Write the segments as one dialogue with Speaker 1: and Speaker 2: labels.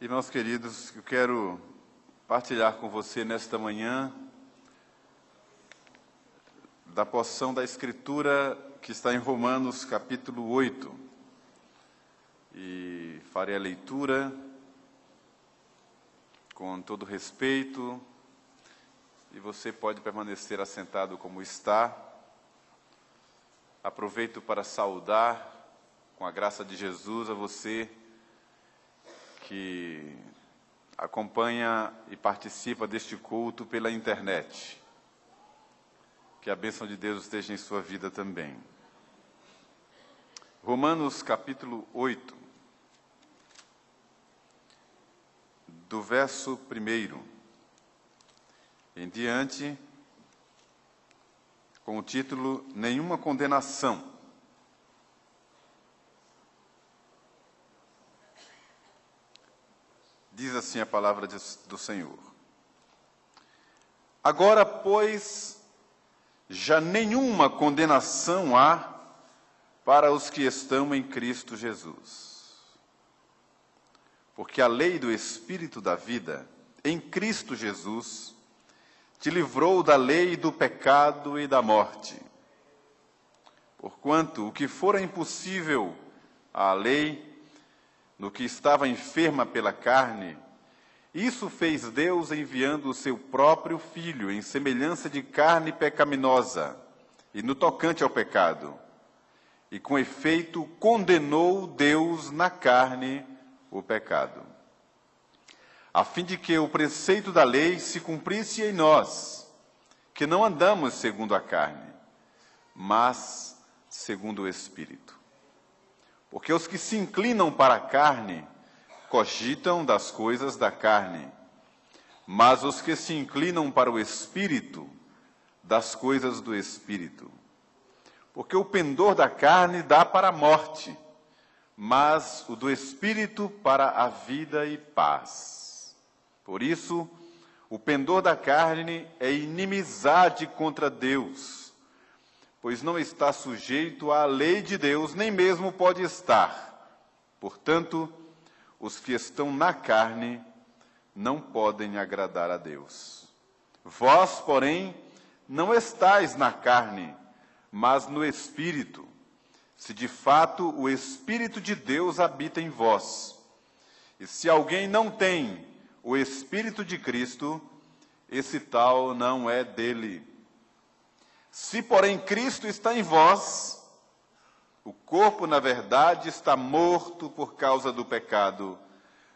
Speaker 1: Irmãos queridos, eu quero partilhar com você nesta manhã da porção da Escritura que está em Romanos capítulo 8. E farei a leitura com todo respeito, e você pode permanecer assentado como está. Aproveito para saudar, com a graça de Jesus, a você que acompanha e participa deste culto pela internet. Que a bênção de Deus esteja em sua vida também. Romanos capítulo 8, do verso 1 em diante, com o título Nenhuma Condenação. Diz assim a palavra do Senhor. Agora, pois, já nenhuma condenação há para os que estão em Cristo Jesus. Porque a lei do Espírito da vida, em Cristo Jesus, te livrou da lei do pecado e da morte. Porquanto o que fora impossível à lei, no que estava enferma pela carne, isso fez Deus enviando o seu próprio Filho em semelhança de carne pecaminosa e no tocante ao pecado. E com efeito condenou Deus na carne o pecado, a fim de que o preceito da lei se cumprisse em nós, que não andamos segundo a carne, mas segundo o Espírito. Porque os que se inclinam para a carne cogitam das coisas da carne, mas os que se inclinam para o Espírito, das coisas do Espírito. Porque o pendor da carne dá para a morte, mas o do Espírito para a vida e paz. Por isso, o pendor da carne é inimizade contra Deus, pois não está sujeito à lei de Deus, nem mesmo pode estar. Portanto, os que estão na carne não podem agradar a Deus. Vós, porém, não estáis na carne, mas no Espírito, se de fato o Espírito de Deus habita em vós. E se alguém não tem o Espírito de Cristo, esse tal não é dele. Se, porém, Cristo está em vós, o corpo, na verdade, está morto por causa do pecado,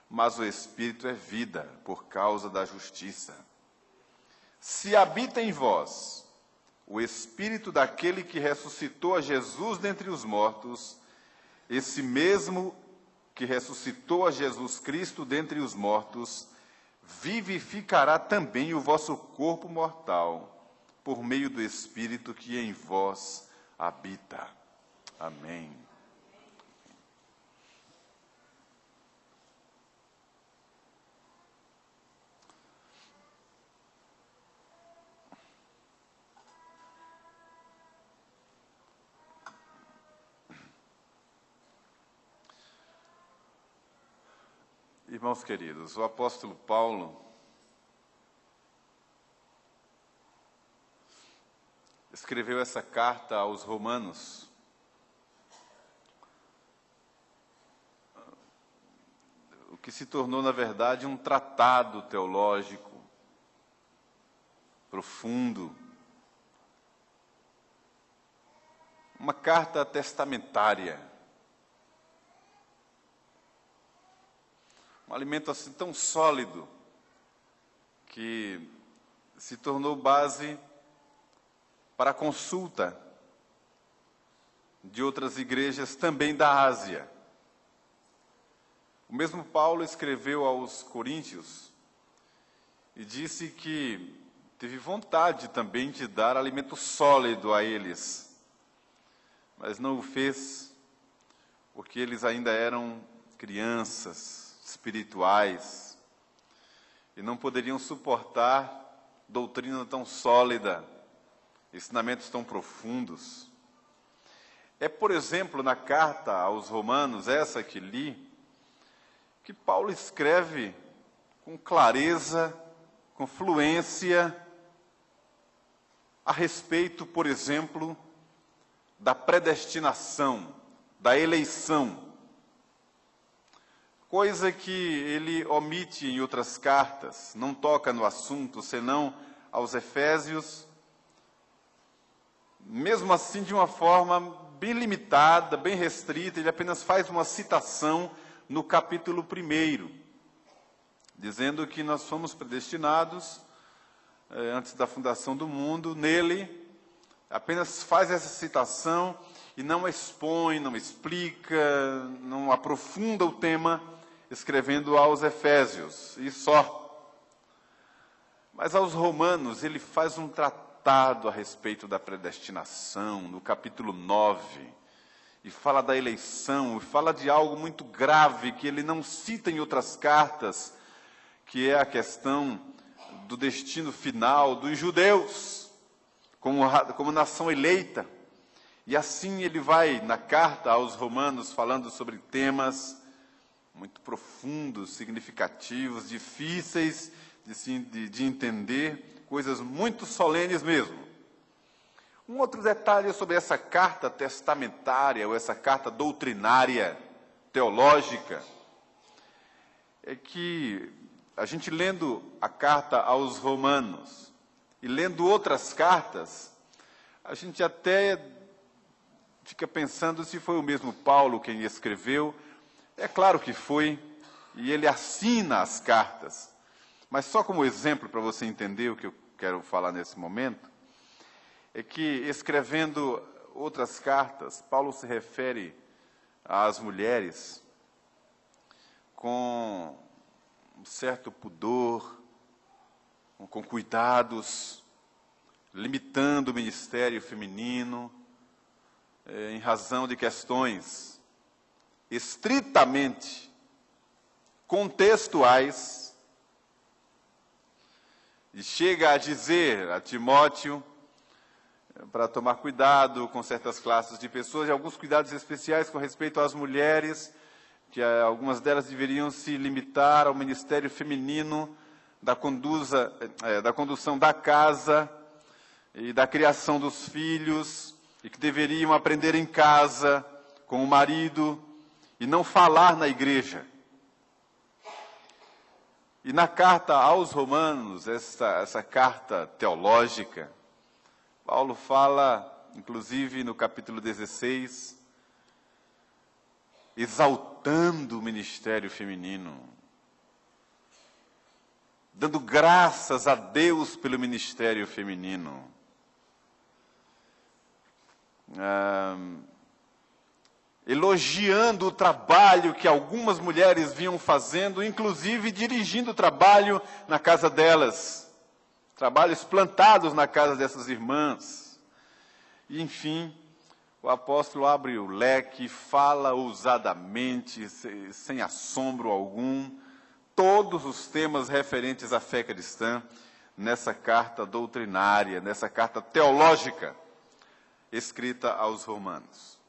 Speaker 1: mas o Espírito é vida por causa da justiça. Se habita em vós o Espírito daquele que ressuscitou a Jesus dentre os mortos, esse mesmo que ressuscitou a Jesus Cristo dentre os mortos, vivificará também o vosso corpo mortal, por meio do Espírito que em vós habita. Amém. Irmãos queridos, o apóstolo Paulo escreveu essa carta aos Romanos o que se tornou, na verdade, um tratado teológico profundo, uma carta testamentária, um alimento assim tão sólido que se tornou base para a consulta de outras igrejas também da Ásia. O mesmo Paulo escreveu aos Coríntios e disse que teve vontade também de dar alimento sólido a eles, mas não o fez porque eles ainda eram crianças espirituais e não poderiam suportar doutrina tão sólida, ensinamentos tão profundos. É, por exemplo, na carta aos Romanos, essa que li, que Paulo escreve com clareza, com fluência, a respeito, por exemplo, da predestinação, da eleição. Coisa que ele omite em outras cartas, não toca no assunto, senão aos Efésios, mesmo assim de uma forma bem limitada, bem restrita, ele apenas faz uma citação no capítulo 1, dizendo que nós fomos predestinados antes da fundação do mundo, nele, apenas faz essa citação e não expõe, não explica, não aprofunda o tema, escrevendo aos Efésios, e só. Mas aos Romanos, ele faz um tratado a respeito da predestinação, no capítulo 9, e fala da eleição, e fala de algo muito grave, que ele não cita em outras cartas, que é a questão do destino final dos judeus, como nação eleita. E assim ele vai, na carta aos Romanos, falando sobre temas muito profundos, significativos, difíceis de entender, coisas muito solenes mesmo. Um outro detalhe sobre essa carta testamentária, ou essa carta doutrinária, teológica, é que a gente lendo a carta aos Romanos e lendo outras cartas, a gente até fica pensando se foi o mesmo Paulo quem escreveu. É claro que foi, e ele assina as cartas. Mas só como exemplo, para você entender o que eu quero falar nesse momento, é que, escrevendo outras cartas, Paulo se refere às mulheres com um certo pudor, com cuidados, limitando o ministério feminino, em razão de questões estritamente contextuais, e chega a dizer a Timóteo para tomar cuidado com certas classes de pessoas, e alguns cuidados especiais com respeito às mulheres, que algumas delas deveriam se limitar ao ministério feminino da condução da casa e da criação dos filhos, e que deveriam aprender em casa com o marido e não falar na igreja. E na carta aos Romanos, essa carta teológica, Paulo fala, inclusive no capítulo 16, exaltando o ministério feminino, dando graças a Deus pelo ministério feminino. Elogiando o trabalho que algumas mulheres vinham fazendo, inclusive dirigindo o trabalho na casa delas, trabalhos plantados na casa dessas irmãs. E, enfim, o apóstolo abre o leque, fala ousadamente, sem assombro algum, todos os temas referentes à fé cristã, nessa carta doutrinária, nessa carta teológica, escrita aos Romanos.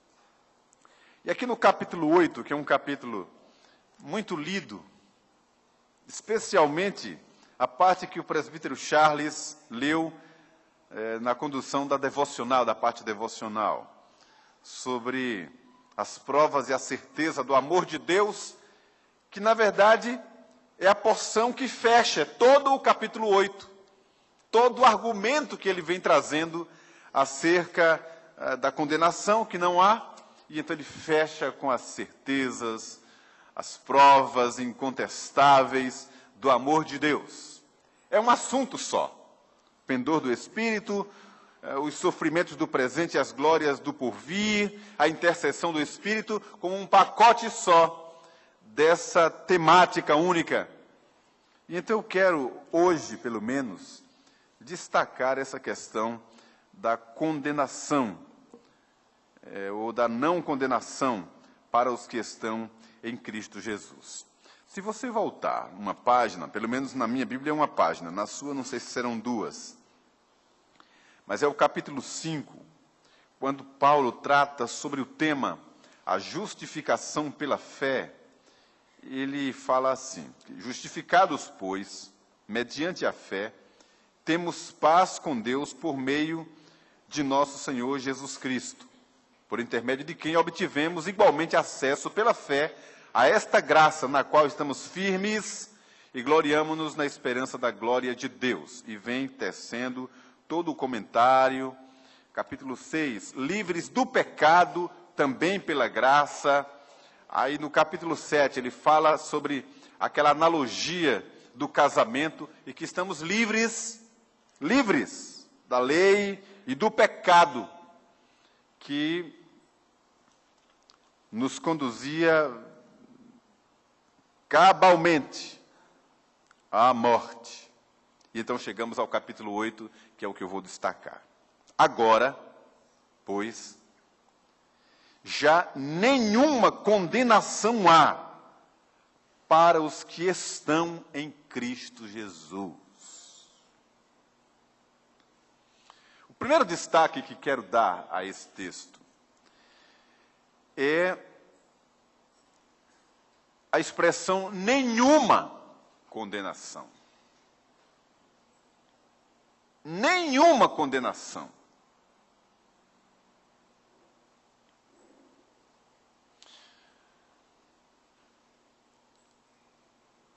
Speaker 1: E aqui no capítulo 8, que é um capítulo muito lido, especialmente a parte que o presbítero Charles leu na condução da devocional, da parte devocional, sobre as provas e a certeza do amor de Deus, que na verdade é a porção que fecha todo o capítulo 8, todo o argumento que ele vem trazendo acerca da condenação que não há. E então ele fecha com as certezas, as provas incontestáveis do amor de Deus. É um assunto só. O pendor do Espírito, os sofrimentos do presente e as glórias do porvir, a intercessão do Espírito, como um pacote só dessa temática única. E então eu quero, hoje pelo menos, destacar essa questão da condenação, ou da não condenação para os que estão em Cristo Jesus. Se você voltar uma página, pelo menos na minha Bíblia é uma página, na sua não sei se serão duas, mas é o capítulo 5, quando Paulo trata sobre o tema a justificação pela fé, ele fala assim: justificados, pois, mediante a fé, temos paz com Deus por meio de nosso Senhor Jesus Cristo, por intermédio de quem obtivemos igualmente acesso pela fé a esta graça na qual estamos firmes e gloriamo-nos na esperança da glória de Deus. E vem tecendo todo o comentário, capítulo 6, livres do pecado, também pela graça. Aí no capítulo 7 ele fala sobre aquela analogia do casamento e que estamos livres da lei e do pecado que nos conduzia cabalmente à morte. E então chegamos ao capítulo 8, que é o que eu vou destacar. Agora, pois, já nenhuma condenação há para os que estão em Cristo Jesus. O primeiro destaque que quero dar a esse texto é a expressão nenhuma condenação. Nenhuma condenação.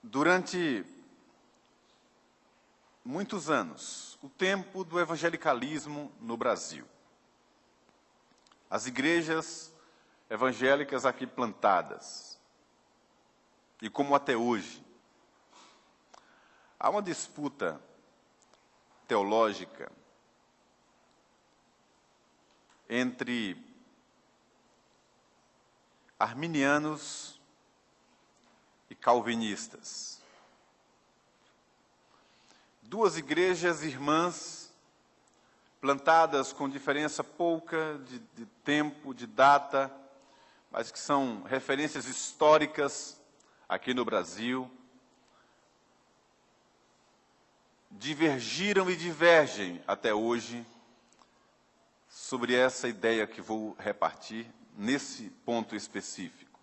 Speaker 1: Durante muitos anos, o tempo do evangelicalismo no Brasil, as igrejas evangélicas aqui plantadas, e como até hoje, há uma disputa teológica entre arminianos e calvinistas. Duas igrejas irmãs, plantadas com diferença pouca de tempo, de data, mas que são referências históricas aqui no Brasil, divergiram e divergem até hoje sobre essa ideia que vou repartir nesse ponto específico.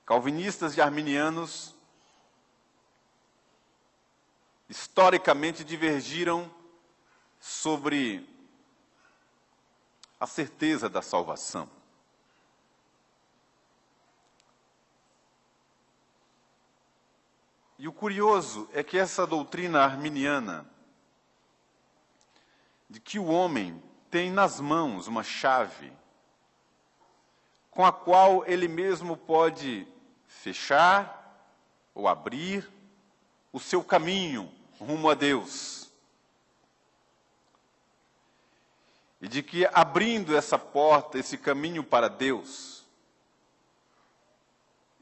Speaker 1: Calvinistas e arminianos historicamente divergiram sobre a certeza da salvação. E o curioso é que essa doutrina arminiana, de que o homem tem nas mãos uma chave, com a qual ele mesmo pode fechar ou abrir o seu caminho rumo a Deus. E de que abrindo essa porta, esse caminho para Deus,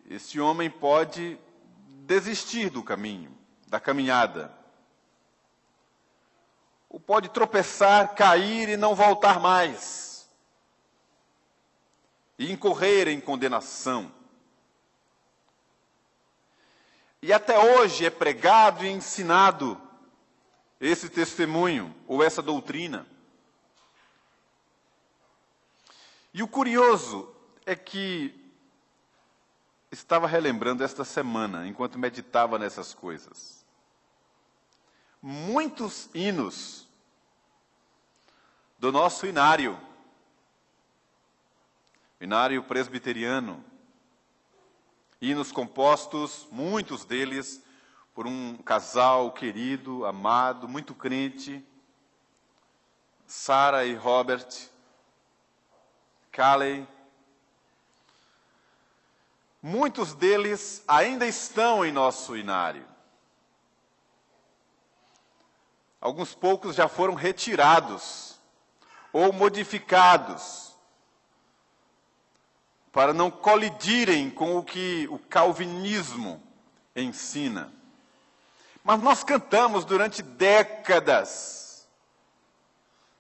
Speaker 1: esse homem pode desistir do caminho, da caminhada. Ou pode tropeçar, cair e não voltar mais. E incorrer em condenação. E até hoje é pregado e ensinado esse testemunho, ou essa doutrina. E o curioso é que estava relembrando esta semana, enquanto meditava nessas coisas. Muitos hinos do nosso inário presbiteriano, hinos compostos, muitos deles, por um casal querido, amado, muito crente, Sarah e Robert Calley. Muitos deles ainda estão em nosso inário. Alguns poucos já foram retirados ou modificados para não colidirem com o que o calvinismo ensina. Mas nós cantamos durante décadas,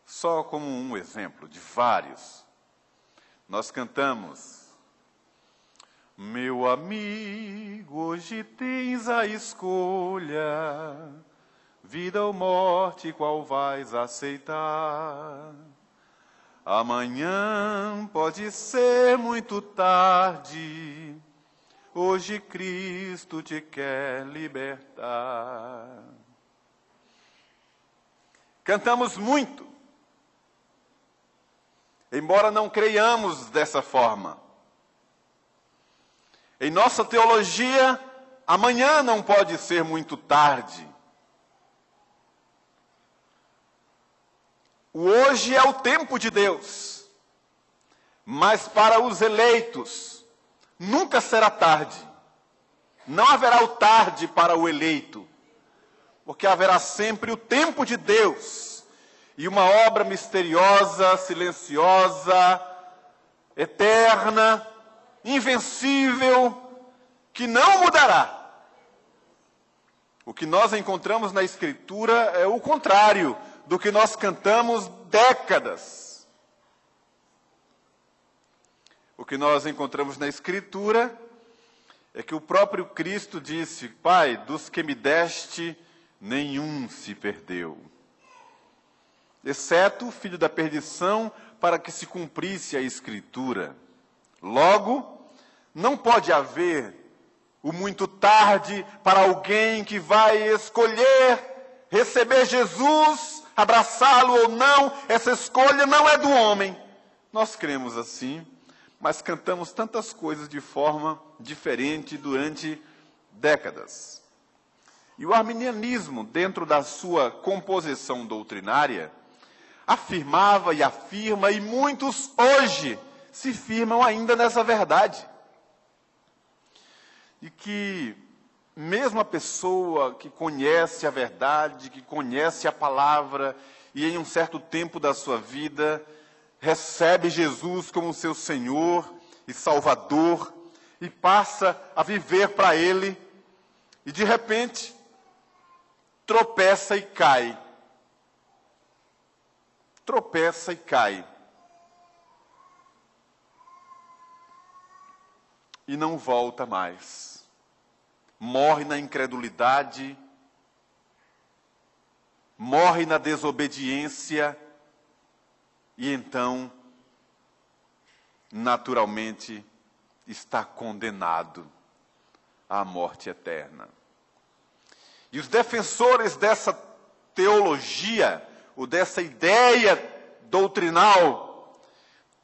Speaker 1: só como um exemplo de vários. Nós cantamos: meu amigo, hoje tens a escolha, vida ou morte, qual vais aceitar? Amanhã pode ser muito tarde, hoje Cristo te quer libertar. Cantamos muito, embora não creiamos dessa forma. Em nossa teologia, amanhã não pode ser muito tarde. O hoje é o tempo de Deus, mas para os eleitos nunca será tarde. Não haverá o tarde para o eleito, porque haverá sempre o tempo de Deus e uma obra misteriosa, silenciosa, eterna, invencível, que não mudará. O que nós encontramos na Escritura é o contrário do que nós cantamos décadas. O que nós encontramos na Escritura é que o próprio Cristo disse: Pai, dos que me deste, nenhum se perdeu, exceto o filho da perdição, para que se cumprisse a Escritura. Logo, não pode haver o muito tarde para alguém que vai escolher receber Jesus, abraçá-lo ou não. Essa escolha não é do homem. Nós cremos assim, mas cantamos tantas coisas de forma diferente durante décadas. E o arminianismo, dentro da sua composição doutrinária, afirmava e afirma, e muitos hoje se firmam ainda nessa verdade, de que mesmo a pessoa que conhece a verdade, que conhece a palavra, e em um certo tempo da sua vida recebe Jesus como seu Senhor e Salvador, e passa a viver para Ele, e de repente tropeça e cai. Tropeça e cai. E não volta mais. Morre na incredulidade, morre na desobediência, e então, naturalmente, está condenado à morte eterna. E os defensores dessa teologia, ou dessa ideia doutrinal,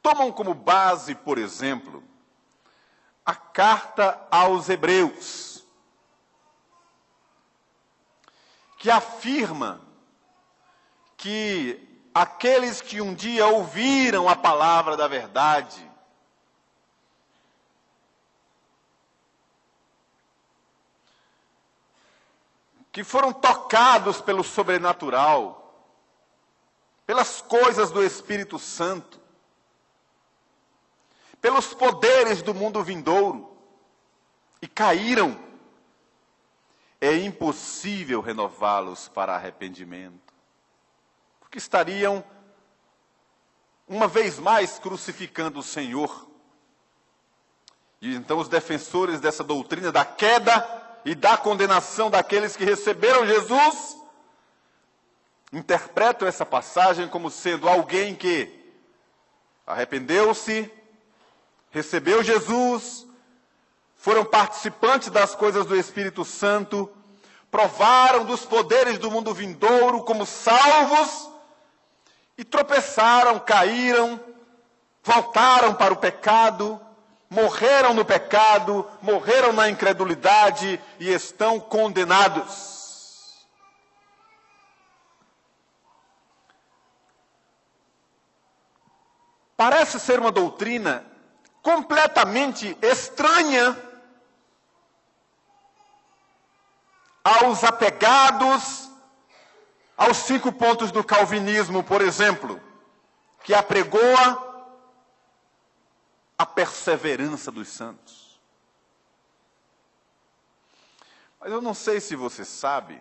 Speaker 1: tomam como base, por exemplo, a carta aos Hebreus, que afirma que aqueles que um dia ouviram a palavra da verdade, que foram tocados pelo sobrenatural, pelas coisas do Espírito Santo, pelos poderes do mundo vindouro, e caíram, é impossível renová-los para arrependimento, porque estariam, uma vez mais, crucificando o Senhor. E então os defensores dessa doutrina da queda e da condenação daqueles que receberam Jesus interpretam essa passagem como sendo alguém que arrependeu-se, recebeu Jesus, foram participantes das coisas do Espírito Santo, provaram dos poderes do mundo vindouro como salvos, e tropeçaram, caíram, voltaram para o pecado, morreram no pecado, morreram na incredulidade e estão condenados. Parece ser uma doutrina completamente estranha aos apegados aos 5 pontos do calvinismo, por exemplo, que apregoa a perseverança dos santos. Mas eu não sei se você sabe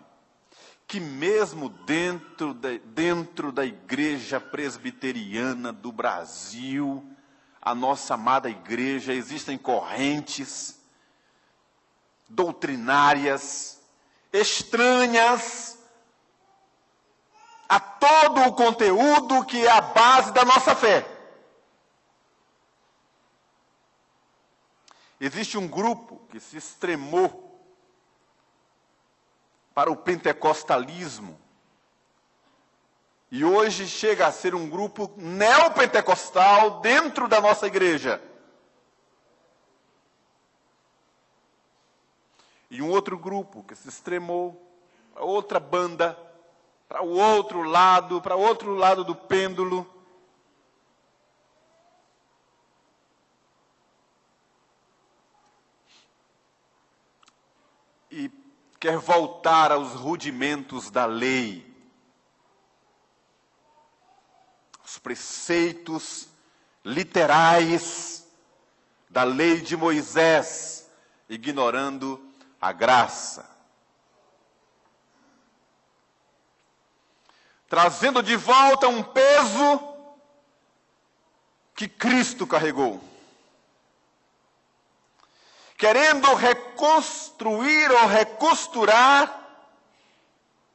Speaker 1: que mesmo dentro da Igreja Presbiteriana do Brasil, a nossa amada igreja, existem correntes doutrinárias estranhas a todo o conteúdo que é a base da nossa fé. Existe um grupo que se extremou para o pentecostalismo. E hoje chega a ser um grupo neopentecostal dentro da nossa igreja. E um outro grupo que se extremou para outra banda, para o outro lado do pêndulo. E quer voltar aos rudimentos da lei, os preceitos literais da lei de Moisés, ignorando a graça. Trazendo de volta um peso que Cristo carregou. Querendo reconstruir ou recosturar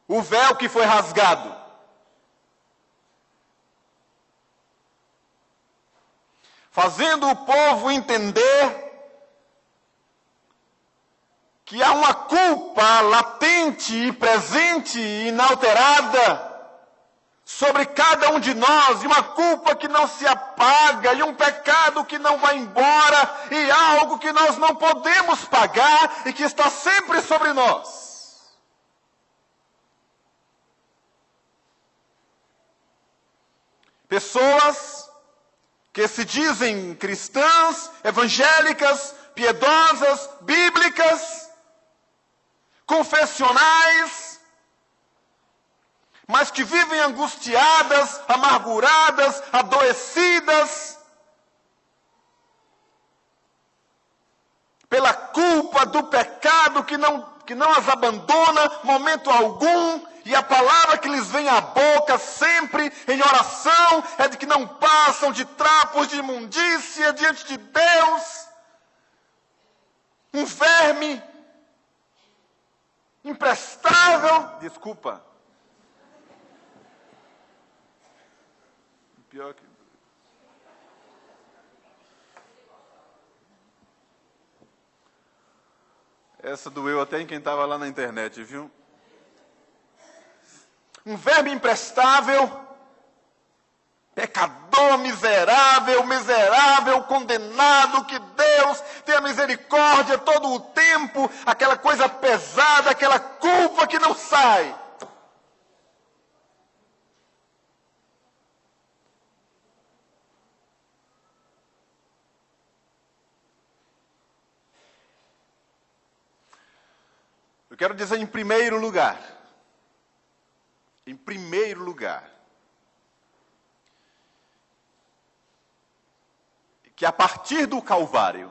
Speaker 1: o véu que foi rasgado. Fazendo o povo entender que há uma culpa latente e presente e inalterada sobre cada um de nós, e uma culpa que não se apaga, e um pecado que não vai embora, e algo que nós não podemos pagar e que está sempre sobre nós. Pessoas que se dizem cristãs, evangélicas, piedosas, bíblicas, confessionais, mas que vivem angustiadas, amarguradas, adoecidas, pela culpa do pecado que não as abandona momento algum, e a palavra que lhes vem à boca sempre em oração é de que não passam de trapos de imundícia diante de Deus, um verme imprestável, desculpa, pior que... Essa doeu até em quem estava lá na internet, viu? Um verme imprestável, pecador, miserável, condenado, que Deus tenha misericórdia todo o tempo, aquela coisa pesada, aquela culpa que não sai. Eu quero dizer em primeiro lugar, que a partir do Calvário,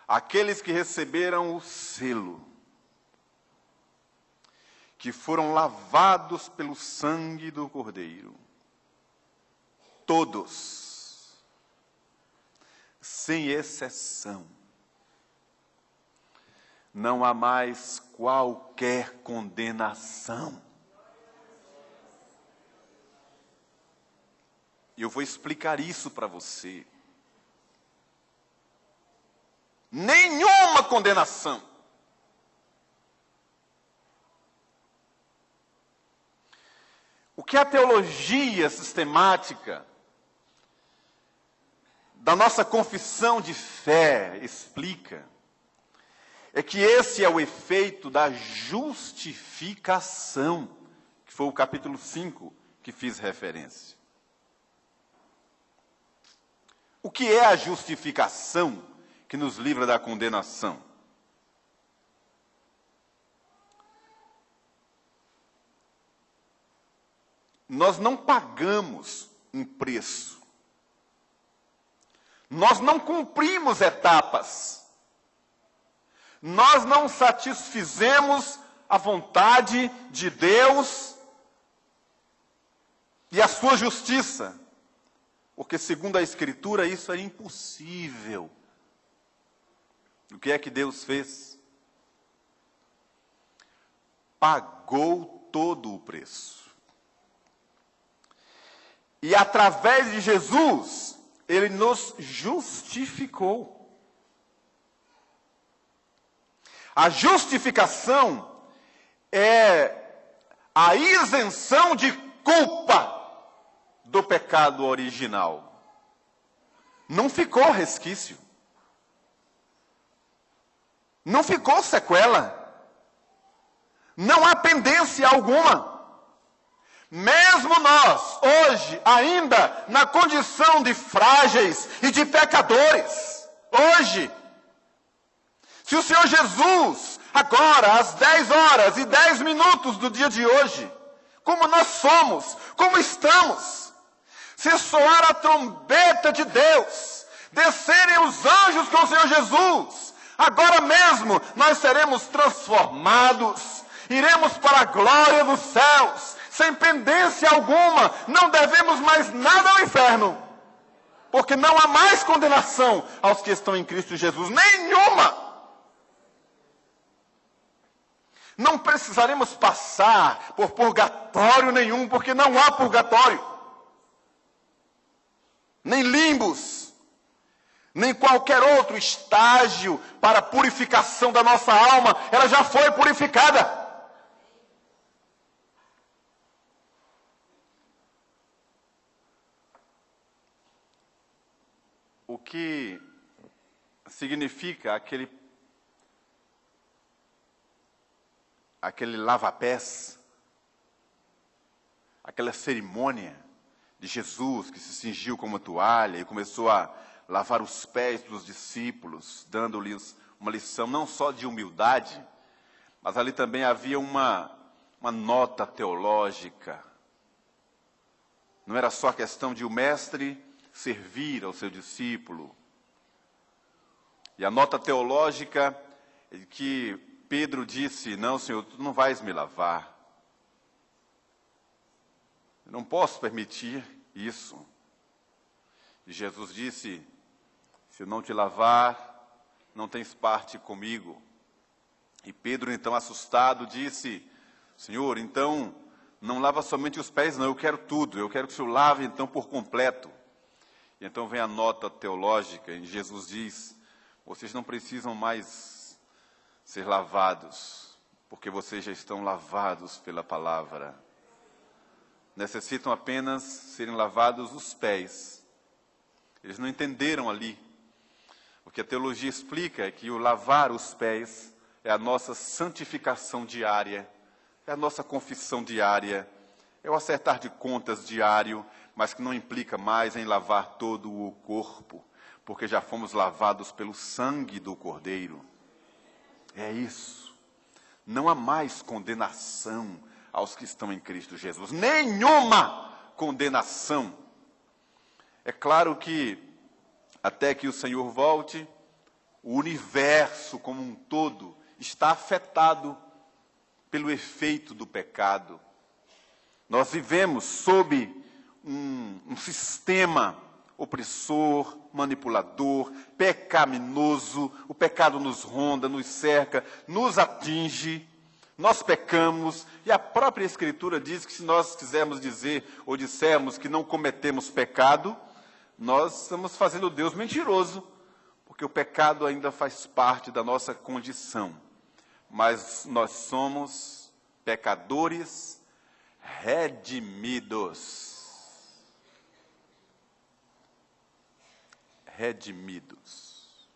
Speaker 1: aqueles que receberam o selo, que foram lavados pelo sangue do Cordeiro, todos, sem exceção, não há mais qualquer condenação. E eu vou explicar isso para você. Nenhuma condenação. O que a teologia sistemática da nossa confissão de fé explica é que esse é o efeito da justificação, que foi o capítulo 5 que fiz referência. O que é a justificação que nos livra da condenação? Nós não pagamos um preço. Nós não cumprimos etapas. Nós não satisfizemos a vontade de Deus e a sua justiça. Porque, segundo a Escritura, isso é impossível. O que é que Deus fez? Pagou todo o preço. E através de Jesus, ele nos justificou. A justificação é a isenção de culpa do pecado original. Não ficou resquício. Não ficou sequela. Não há pendência alguma. Mesmo nós, hoje, ainda na condição de frágeis e de pecadores, hoje, se o Senhor Jesus, agora, às 10h10 do dia de hoje, como nós somos, como estamos, se soar a trombeta de Deus, descerem os anjos com o Senhor Jesus, agora mesmo nós seremos transformados, iremos para a glória dos céus, sem pendência alguma, não devemos mais nada ao inferno, porque não há mais condenação aos que estão em Cristo Jesus, nenhuma. Não precisaremos passar por purgatório nenhum, porque não há purgatório, nem limbos, nem qualquer outro estágio para a purificação da nossa alma, ela já foi purificada. O que significa aquele lava-pés, aquela cerimônia de Jesus que se cingiu com uma toalha e começou a lavar os pés dos discípulos, dando-lhes uma lição não só de humildade, mas ali também havia uma nota teológica. Não era só a questão de o mestre servir ao seu discípulo. E a nota teológica é que Pedro disse: não, Senhor, tu não vais me lavar. Eu não posso permitir isso. E Jesus disse: se eu não te lavar, não tens parte comigo. E Pedro, então, assustado, disse: Senhor, então, não lava somente os pés, não, eu quero tudo. Eu quero que o Senhor lave, então, por completo. E então vem a nota teológica, e Jesus diz: vocês não precisam mais ser lavados, porque vocês já estão lavados pela palavra. Necessitam apenas serem lavados os pés. Eles não entenderam ali. O que a teologia explica é que o lavar os pés é a nossa santificação diária, é a nossa confissão diária, é o acertar de contas diário, mas que não implica mais em lavar todo o corpo, porque já fomos lavados pelo sangue do Cordeiro. É isso. Não há mais condenação aos que estão em Cristo Jesus. Nenhuma condenação. É claro que, até que o Senhor volte, o universo como um todo está afetado pelo efeito do pecado. Nós vivemos sob um sistema opressor, manipulador, pecaminoso. O pecado nos ronda, nos cerca, nos atinge. Nós pecamos, e a própria Escritura diz que se nós quisermos dizer ou dissermos que não cometemos pecado, nós estamos fazendo Deus mentiroso, porque o pecado ainda faz parte da nossa condição. Mas nós somos pecadores redimidos. Redimidos.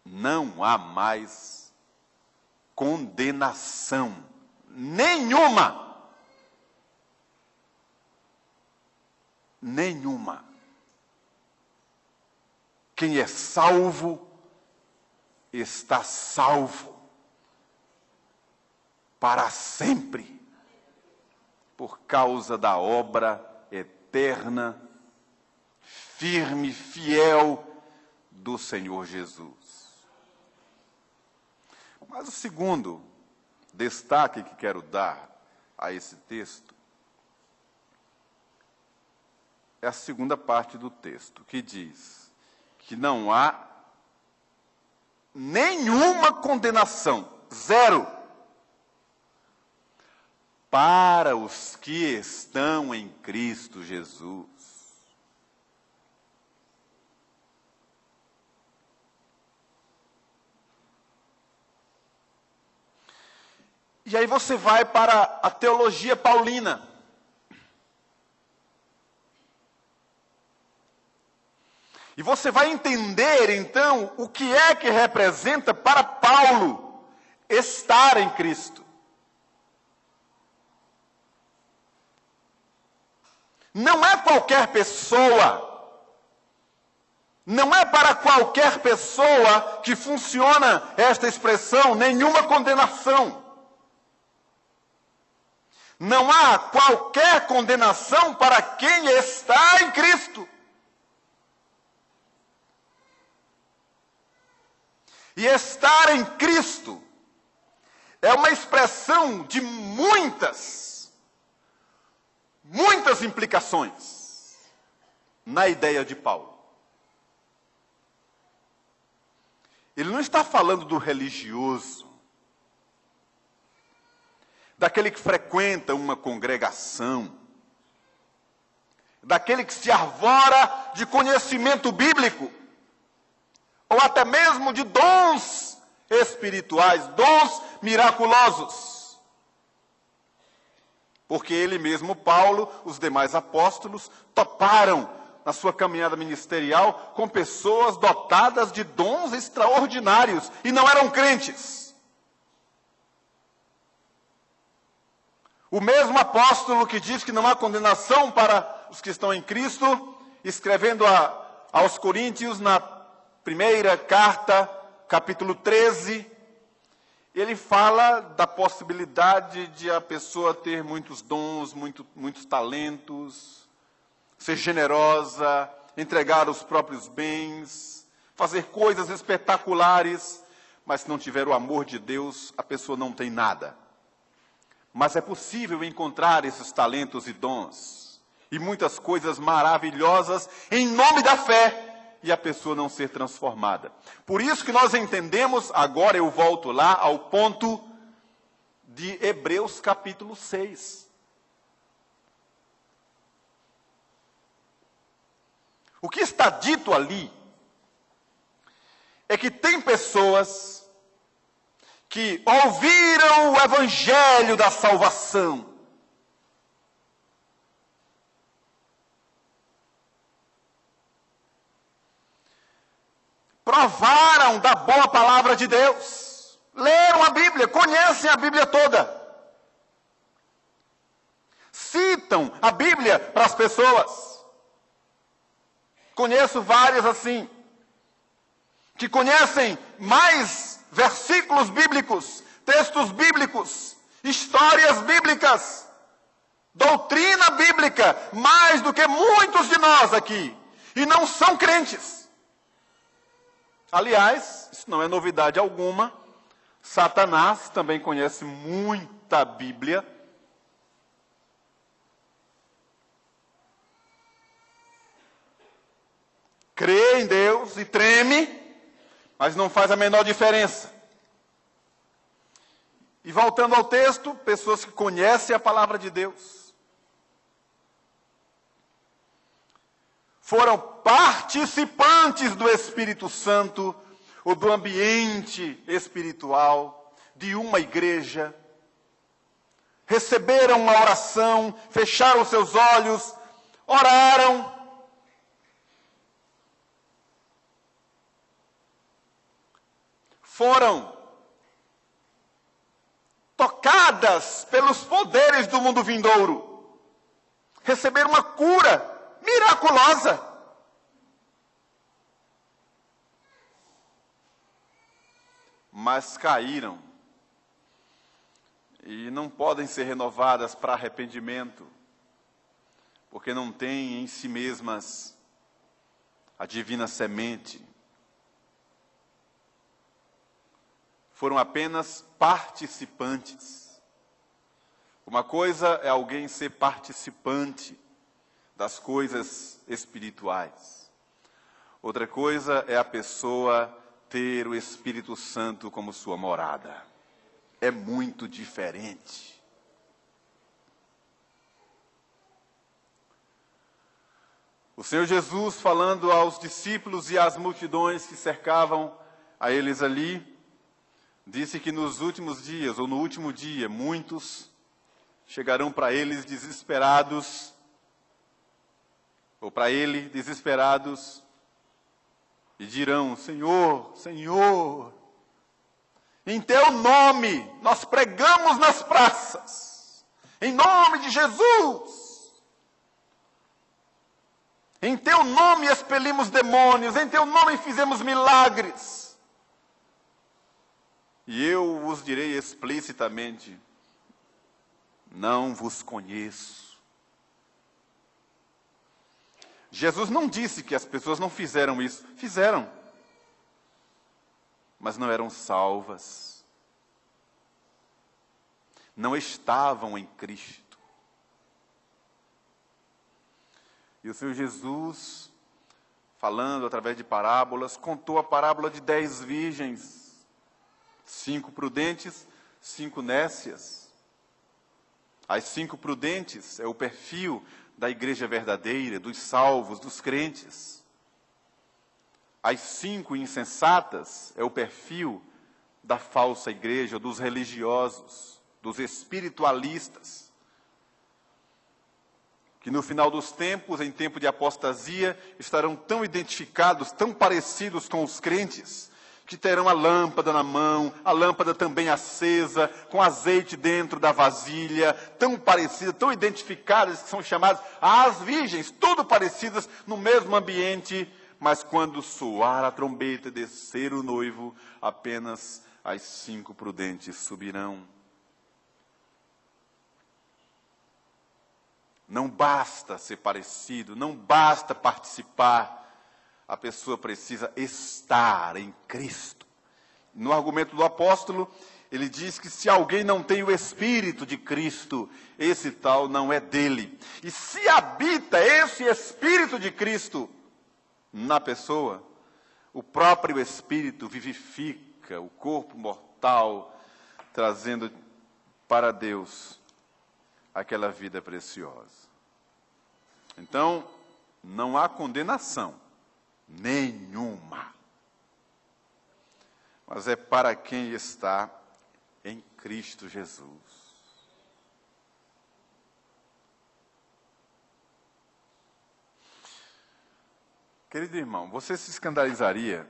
Speaker 1: Não há mais condenação nenhuma. Nenhuma. Quem é salvo, está salvo para sempre, por causa da obra eterna, firme, fiel do Senhor Jesus. Mas o segundo destaque que quero dar a esse texto é a segunda parte do texto, que diz que não há nenhuma condenação, zero, para os que estão em Cristo Jesus. E aí você vai para a teologia paulina. E você vai entender, então, o que é que representa para Paulo estar em Cristo. Não é qualquer pessoa, não é para qualquer pessoa que funciona esta expressão, nenhuma condenação. Não há qualquer condenação para quem está em Cristo. E estar em Cristo é uma expressão de muitas implicações na ideia de Paulo. Ele não está falando do religioso, daquele que frequenta uma congregação, daquele que se arvora de conhecimento bíblico, ou até mesmo de dons espirituais, dons miraculosos. Porque ele mesmo, Paulo, os demais apóstolos, toparam na sua caminhada ministerial com pessoas dotadas de dons extraordinários e não eram crentes. O mesmo apóstolo que diz que não há condenação para os que estão em Cristo, escrevendo aos Coríntios, na primeira carta, capítulo 13, ele fala da possibilidade de a pessoa ter muitos dons, muitos talentos, ser generosa, entregar os próprios bens, fazer coisas espetaculares, mas se não tiver o amor de Deus, a pessoa não tem nada. Mas é possível encontrar esses talentos e dons, e muitas coisas maravilhosas, em nome da fé, e a pessoa não ser transformada. Por isso que nós entendemos, agora eu volto lá ao ponto de Hebreus capítulo 6. O que está dito ali é que tem pessoas que ouviram o evangelho da salvação, provaram da boa palavra de Deus, leram a Bíblia, conhecem a Bíblia toda, citam a Bíblia para as pessoas. Conheço várias assim, que conhecem mais versículos bíblicos, textos bíblicos, histórias bíblicas, doutrina bíblica, mais do que muitos de nós aqui, e não são crentes. Aliás, isso não é novidade alguma, Satanás também conhece muita Bíblia, crê em Deus e treme, mas não faz a menor diferença. E voltando ao texto, pessoas que conhecem a palavra de Deus, foram participantes do Espírito Santo, ou do ambiente espiritual, de uma igreja, receberam uma oração, fecharam seus olhos, oraram, foram tocadas pelos poderes do mundo vindouro, receberam uma cura miraculosa. Mas caíram e não podem ser renovadas para arrependimento, porque não têm em si mesmas a divina semente. Foram apenas participantes. Uma coisa é alguém ser participante das coisas espirituais. Outra coisa é a pessoa ter o Espírito Santo como sua morada. É muito diferente. O Senhor Jesus, falando aos discípulos e às multidões que cercavam a eles ali, disse que nos últimos dias, ou no último dia, muitos chegarão para eles desesperados, ou para ele desesperados, e dirão: Senhor, Senhor, em teu nome nós pregamos nas praças, em nome de Jesus. Em teu nome expelimos demônios, em teu nome fizemos milagres. E eu vos direi explicitamente: não vos conheço. Jesus não disse que as pessoas não fizeram isso. Fizeram. Mas não eram salvas. Não estavam em Cristo. E o Senhor Jesus, falando através de parábolas, contou a parábola de 10 virgens. 5 prudentes, 5 nécias. As 5 prudentes é o perfil da igreja verdadeira, dos salvos, dos crentes. As 5 insensatas é o perfil da falsa igreja, dos religiosos, dos espiritualistas, que no final dos tempos, em tempo de apostasia, estarão tão identificados, tão parecidos com os crentes, que terão a lâmpada na mão, a lâmpada também acesa, com azeite dentro da vasilha, tão parecidas, tão identificadas, que são chamadas as virgens, tudo parecidas no mesmo ambiente, mas quando soar a trombeta e descer o noivo, apenas as 5 prudentes subirão. Não basta ser parecido, não basta participar. A pessoa precisa estar em Cristo. No argumento do apóstolo, ele diz que se alguém não tem o Espírito de Cristo, esse tal não é dele. E se habita esse Espírito de Cristo na pessoa, o próprio Espírito vivifica o corpo mortal, trazendo para Deus aquela vida preciosa. Então, não há condenação nenhuma, mas é para quem está em Cristo Jesus. Querido irmão, você se escandalizaria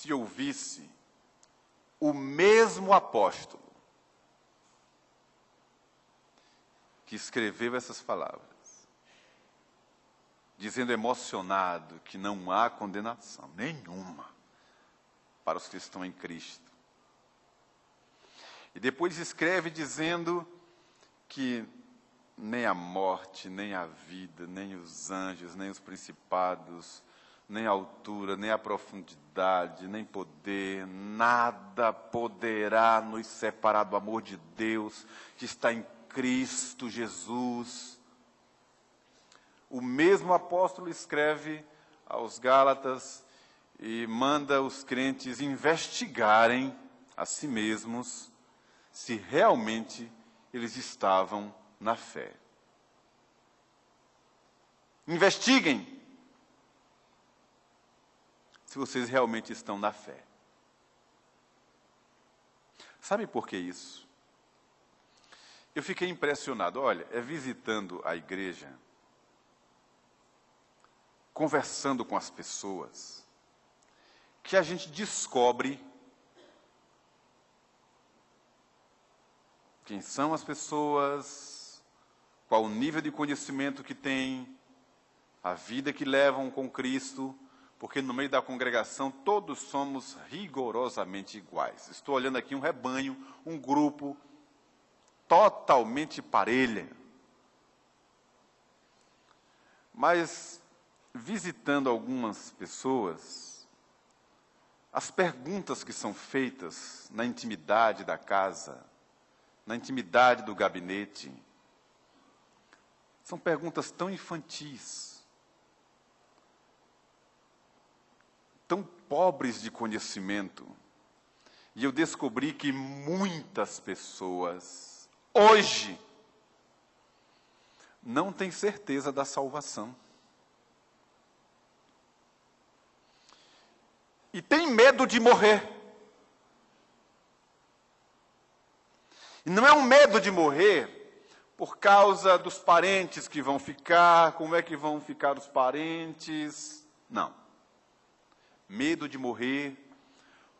Speaker 1: se ouvisse o mesmo apóstolo que escreveu essas palavras, dizendo emocionado que não há condenação nenhuma para os que estão em Cristo. E depois escreve dizendo que nem a morte, nem a vida, nem os anjos, nem os principados, nem a altura, nem a profundidade, nem poder, nada poderá nos separar do amor de Deus que está em Cristo Jesus. O mesmo apóstolo escreve aos Gálatas e manda os crentes investigarem a si mesmos se realmente eles estavam na fé. Investiguem se vocês realmente estão na fé. Sabe por que isso? Eu fiquei impressionado. Olha, visitando a igreja, conversando com as pessoas, que a gente descobre quem são as pessoas, qual o nível de conhecimento que têm, a vida que levam com Cristo, porque no meio da congregação todos somos rigorosamente iguais. Estou olhando aqui um rebanho, um grupo totalmente parelha. Mas, visitando algumas pessoas, as perguntas que são feitas na intimidade da casa, na intimidade do gabinete, são perguntas tão infantis, tão pobres de conhecimento. E eu descobri que muitas pessoas, hoje, não tem certeza da salvação. E tem medo de morrer. E não é um medo de morrer por causa dos parentes que vão ficar, como é que vão ficar os parentes. Não. Medo de morrer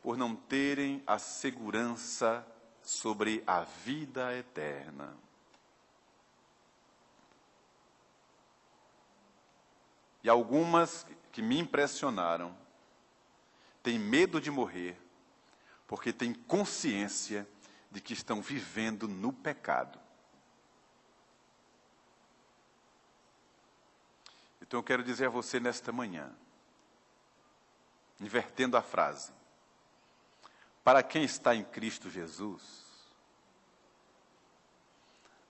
Speaker 1: por não terem a segurança sobre a vida eterna. E algumas que me impressionaram têm medo de morrer porque têm consciência de que estão vivendo no pecado. Então eu quero dizer a você nesta manhã, invertendo a frase, para quem está em Cristo Jesus,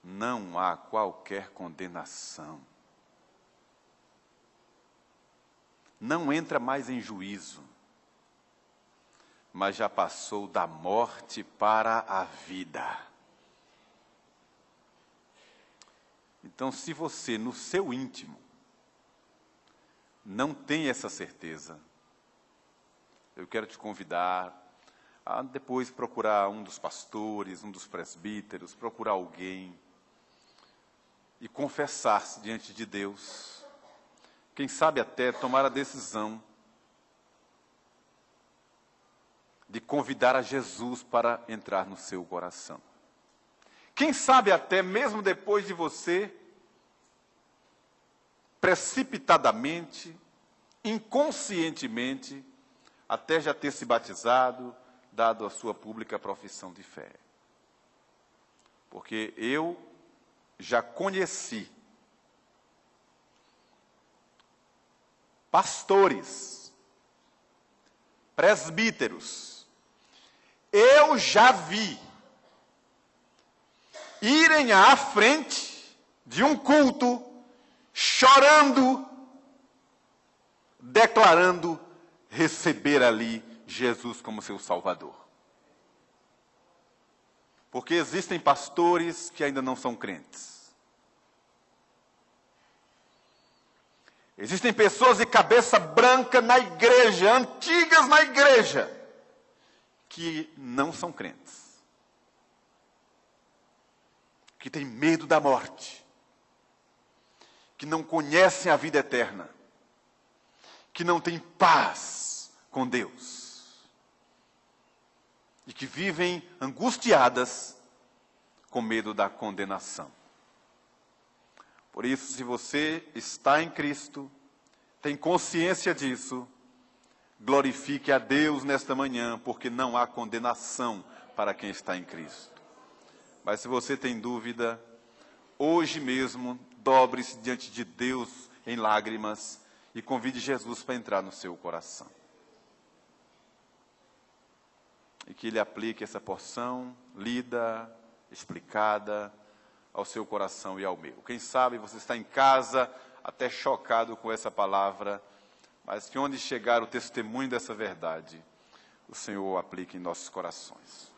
Speaker 1: não há qualquer condenação. Não entra mais em juízo, mas já passou da morte para a vida. Então, se você, no seu íntimo, não tem essa certeza, eu quero te convidar a depois procurar um dos pastores, um dos presbíteros, procurar alguém e confessar-se diante de Deus. Quem sabe até tomar a decisão de convidar a Jesus para entrar no seu coração. Quem sabe até mesmo depois de você, precipitadamente, inconscientemente, até já ter se batizado, dado a sua pública profissão de fé. Porque eu já conheci pastores, presbíteros, eu já vi irem à frente de um culto, chorando, declarando receber ali Jesus como seu Salvador. Porque existem pastores que ainda não são crentes. Existem pessoas de cabeça branca na igreja, antigas na igreja, que não são crentes. Que têm medo da morte. Que não conhecem a vida eterna. Que não têm paz com Deus. E que vivem angustiadas com medo da condenação. Por isso, se você está em Cristo, tem consciência disso, glorifique a Deus nesta manhã, porque não há condenação para quem está em Cristo. Mas se você tem dúvida, hoje mesmo, dobre-se diante de Deus em lágrimas e convide Jesus para entrar no seu coração. E que Ele aplique essa porção lida, explicada, ao seu coração e ao meu. Quem sabe você está em casa até chocado com essa palavra, mas que onde chegar o testemunho dessa verdade, o Senhor o aplique em nossos corações.